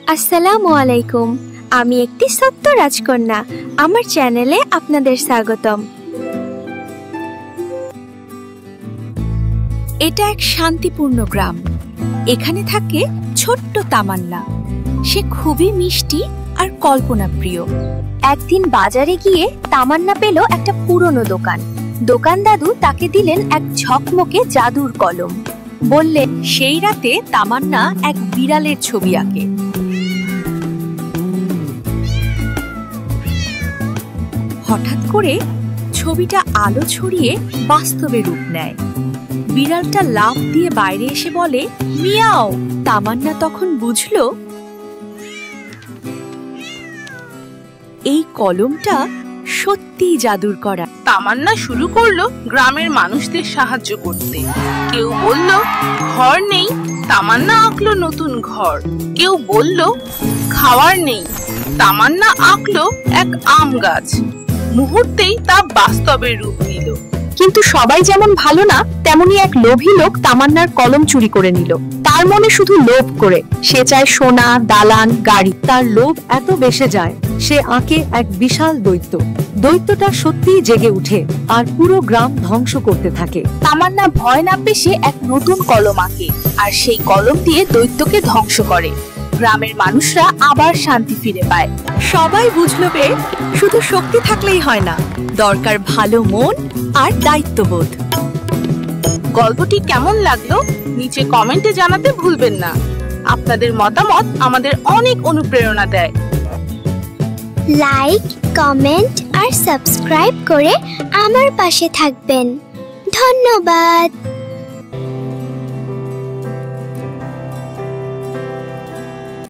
আসসালামু আলাইকুম। আমি একটি ছোট্ট রাজকন্যা। আমার চ্যানেলে আপনাদের স্বাগতম। এটা এক শান্তিপূর্ণ গ্রাম। এখানে থাকে ছোট্ট তামান্না। সে খুবই মিষ্টি আর কল্পনাপ্রিয়। একদিন বাজারে গিয়ে তামান্না পেল একটা পুরনো দোকান। দোকান দাদু তাকে দিলেন এক ঝকমকে জাদুর কলম। বললেন সেই রাতে তামান্না এক বিড়ালের ছবি আঁকে। হঠাৎ করে ছবিটা আলো ছড়িয়ে বাস্তবে রূপ নেয়। বিড়ালটা লাফ দিয়ে বাইরে এসে বলে, মিয়াও। তামান্না তখন বুঝলো এই কলমটা সত্যিই জাদুর করা। তামান্না শুরু করলো গ্রামের মানুষদের সাহায্য করতে। কেউ বলল ঘর নেই, তামান্না আঁকলো নতুন ঘর। কেউ বলল খাওয়ার নেই, তামান্না আঁকলো এক আম গাছ। মুহূর্তেই তা বাস্তবে রূপ নিল। কিন্তু সবাই যেমন ভালো না, তেমনি এক লোভী লোক তামান্নার কলম চুরি করে নিল। তার মনে শুধু লোভ করে, সে চায় সোনা, দালান, গাড়ি। তার লোভ এত বেশে যায়, সে আঁকে এক বিশাল দৈত্য। দৈত্যটা সত্যিই জেগে উঠে আর পুরো গ্রাম ধ্বংস করতে থাকে। তামান্না ভয় না পেয়ে এক নতুন কলম আঁকে, আর সেই কলম দিয়ে দৈত্যকে ধ্বংস করে। গ্রামের মানুষরা আবার শান্তি ফিরে পায়। সবাই বুঝলো যে শুধু শক্তি থাকলেই হয় না, দরকার ভালো মন আর দায়িত্ববোধ। গল্পটি কেমন লাগলো নিচে কমেন্টে জানাতে ভুলবেন না। আপনাদের মতামত আমাদের অনেক অনুপ্রেরণা দেয়। লাইক, কমেন্ট আর সাবস্ক্রাইব করে আমার পাশে থাকবেন। ধন্যবাদ।